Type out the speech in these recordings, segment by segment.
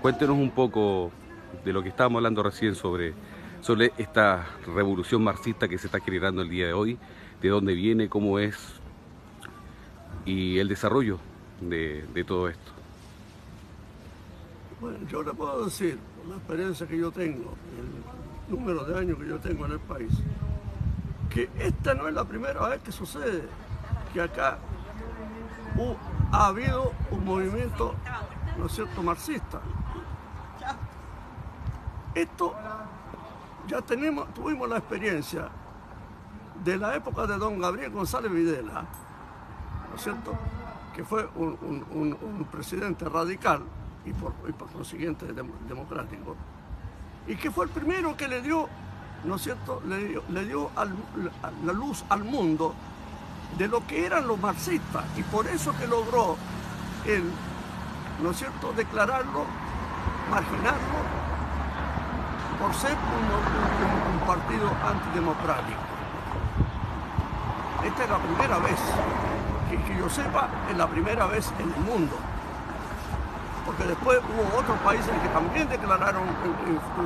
Cuéntenos un poco de lo que estábamos hablando recién sobre esta revolución marxista que se está generando el día de hoy, de dónde viene, cómo es y el desarrollo de todo esto. Bueno, yo le puedo decir, por la experiencia que yo tengo, el número de años que yo tengo en el país, que esta no es la primera vez que sucede, que acá ha habido un movimiento, ¿no es cierto?, marxista. Esto ya tuvimos la experiencia de la época de don Gabriel González Videla, ¿no es cierto?, que fue un presidente radical y por consiguiente democrático, y que fue el primero que le dio, ¿no es cierto?, le dio la luz al mundo de lo que eran los marxistas, y por eso que logró él, ¿no es cierto?, declararlo, marginarlo, por ser un partido antidemocrático. Esta es la primera vez, que yo sepa, es la primera vez en el mundo. Porque después hubo otros países que también declararon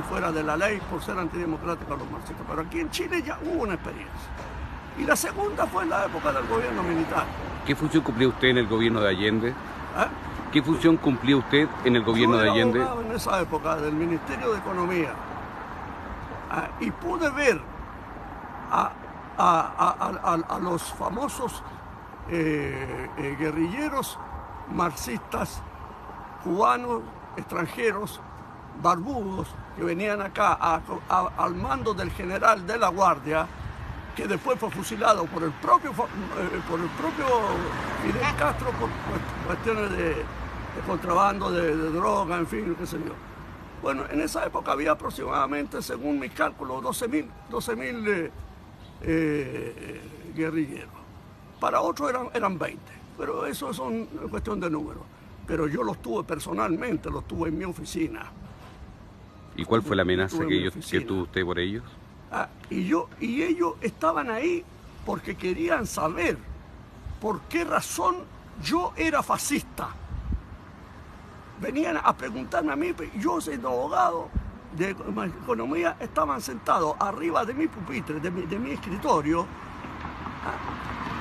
fuera de la ley por ser antidemocráticos los marxistas. Pero aquí en Chile ya hubo una experiencia. Y la segunda fue en la época del gobierno militar. ¿Qué función cumplía usted en el gobierno de Allende? ¿Eh? ¿Qué función cumplía usted en el gobierno de Allende? Yo era abogado en esa época del Ministerio de Economía. Y pude ver a los famosos guerrilleros marxistas cubanos, extranjeros, barbudos, que venían acá al mando del general de la Guardia, que después fue fusilado por el propio Fidel Castro por cuestiones de contrabando, de droga, en fin, qué sé yo. Bueno, en esa época había aproximadamente, según mis cálculos, 12.000 guerrilleros. Para otros eran 20, pero eso es una cuestión de números. Pero yo los tuve personalmente, los tuve en mi oficina. ¿Y cuál fue la amenaza que tuvo usted por ellos? Y ellos estaban ahí porque querían saber por qué razón yo era fascista. Venían a preguntarme a mí, yo siendo abogado de economía, estaban sentados arriba de mi pupitre, de mi escritorio,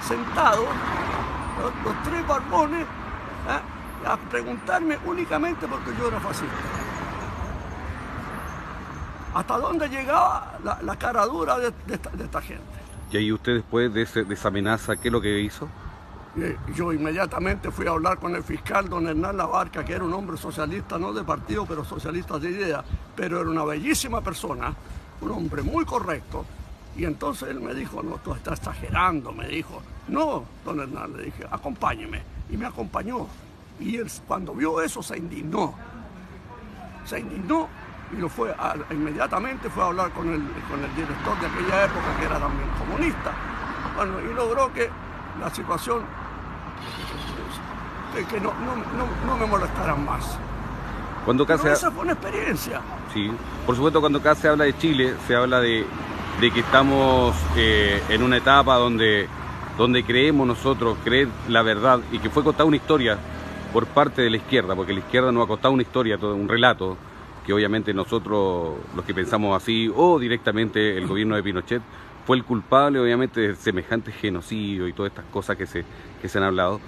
sentados, los tres barbones, a preguntarme únicamente porque yo era fascista. ¿Hasta dónde llegaba la cara dura de esta gente? Y ahí usted, después de esa amenaza, ¿qué es lo que hizo? Yo inmediatamente fui a hablar con el fiscal don Hernán Labarca, que era un hombre socialista, no de partido, pero socialista de idea, pero era una bellísima persona, un hombre muy correcto. Y entonces él me dijo, no, tú estás exagerando, me dijo. No, don Hernán, le dije, acompáñeme. Y me acompañó. Y él, cuando vio eso, se indignó. Se indignó y inmediatamente fue a hablar con el director de aquella época, que era también comunista. Bueno, y logró que la situación, que no me molestaran más. Pero esa fue una experiencia. Sí, por supuesto, cuando acá se habla de Chile, se habla de que estamos en una etapa donde creemos nosotros, creer la verdad, y que fue contada una historia por parte de la izquierda, porque la izquierda nos ha contado una historia, todo un relato, que obviamente nosotros, los que pensamos así, o directamente el gobierno de Pinochet, fue el culpable obviamente de semejante genocidio y todas estas cosas que se han hablado.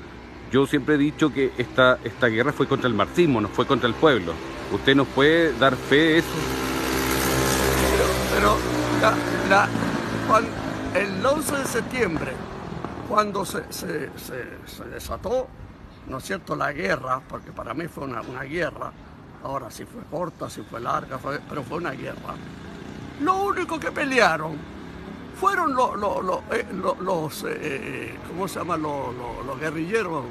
Yo siempre he dicho que esta guerra fue contra el marxismo, no fue contra el pueblo. ¿Usted nos puede dar fe de eso? Pero el 11 de septiembre, cuando se desató, ¿no es cierto?, la guerra, porque para mí fue una guerra, ahora si fue corta, si fue larga, pero fue una guerra. Lo único que pelearon fueron los ¿cómo se llama?, los guerrilleros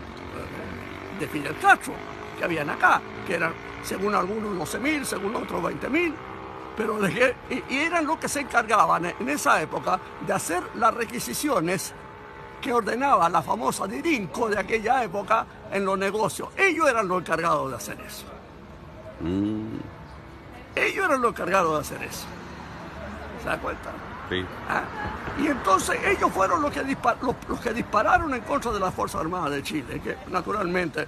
de Fidel Castro, que habían acá, que eran, según algunos, 12.000, según otros, 20.000, pero y eran los que se encargaban en esa época de hacer las requisiciones que ordenaba la famosa Dirinco de aquella época en los negocios. Ellos eran los encargados de hacer eso. Ellos eran los encargados de hacer eso. ¿Se da cuenta? Sí. Y entonces ellos fueron los que dispararon en contra de las Fuerzas Armadas de Chile, que naturalmente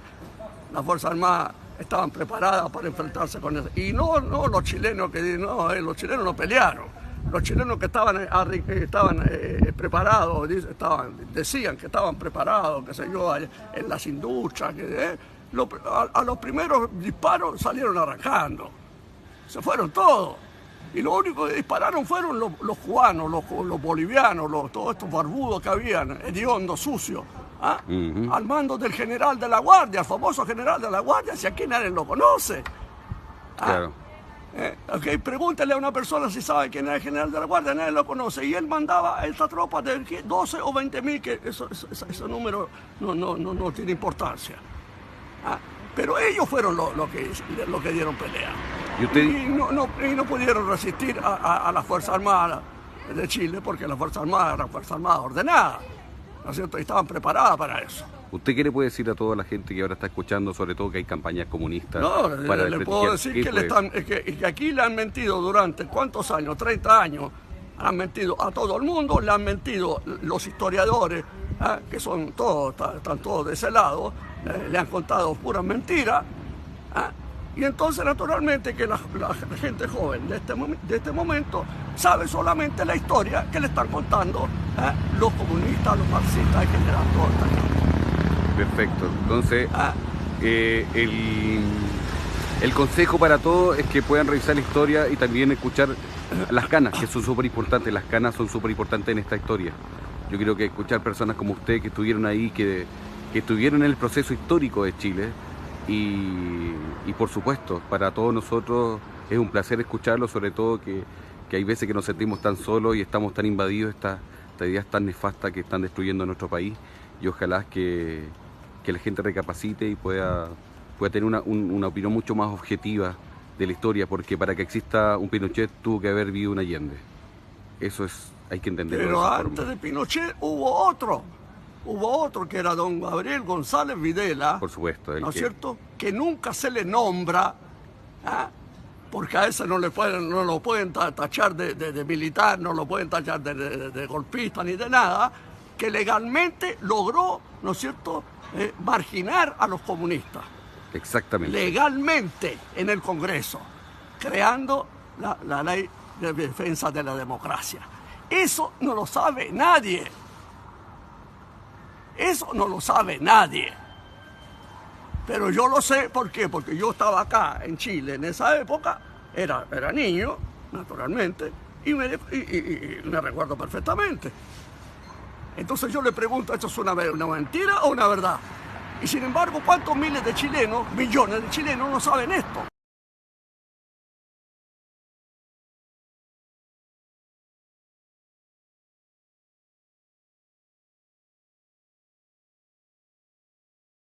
las Fuerzas Armadas estaban preparadas para enfrentarse con eso. Y no los chilenos los chilenos no pelearon. Los chilenos que estaban preparados, decían que estaban preparados, qué sé yo, en las industrias, a los primeros disparos salieron arrancando. Se fueron todos. Y lo único que dispararon fueron los cubanos, los bolivianos, todos estos barbudos que habían, hediondos, sucios, al mando del general de la Guardia, el famoso general de la Guardia, si aquí nadie lo conoce. Claro. Okay, pregúntale a una persona si sabe quién es el general de la Guardia, nadie lo conoce. Y él mandaba a esta tropa de 12 o 20.000, que ese número no tiene importancia. Pero ellos fueron los que dieron pelea. Y no pudieron resistir a las Fuerzas Armadas de Chile, porque las Fuerzas Armadas eran Fuerzas Armadas ordenadas, ¿no es cierto? Y estaban preparadas para eso. ¿Usted qué le puede decir a toda la gente que ahora está escuchando, sobre todo que hay campañas comunistas? No, le puedo decir que aquí le han mentido durante ¿cuántos años? 30 años. Han mentido a todo el mundo, le han mentido los historiadores, que son todos, están todos de ese lado, le han contado puras mentiras. Y entonces, naturalmente, que la gente joven de este momento sabe solamente la historia que le están contando los comunistas, los marxistas, en general, toda esta gente. Perfecto. Entonces, el consejo para todos es que puedan revisar la historia y también escuchar las canas, que son súper importantes. Las canas son súper importantes en esta historia. Yo creo que escuchar personas como usted que estuvieron ahí, que estuvieron en el proceso histórico de Chile, y por supuesto, para todos nosotros es un placer escucharlo, sobre todo que hay veces que nos sentimos tan solos y estamos tan invadidos estas ideas tan nefastas que están destruyendo nuestro país, y ojalá que la gente recapacite y pueda tener una opinión mucho más objetiva de la historia, porque para que exista un Pinochet tuvo que haber vivido un Allende. Eso hay que entenderlo. Pero antes de Pinochet hubo otro que era don Gabriel González Videla. Por supuesto. ¿No es cierto? Que nunca se le nombra, porque a ese no lo pueden tachar de militar, no lo pueden tachar de golpista ni de nada, que legalmente logró, ¿no es cierto?, marginar a los comunistas. Exactamente. Legalmente en el Congreso, creando la ley de defensa de la democracia. Eso no lo sabe nadie. Eso no lo sabe nadie. Pero yo lo sé, ¿por qué? Porque yo estaba acá en Chile en esa época, era niño, naturalmente, y me recuerdo perfectamente. Entonces yo le pregunto, ¿esto es una mentira o una verdad? Y sin embargo, ¿cuántos miles de chilenos, millones de chilenos no saben esto?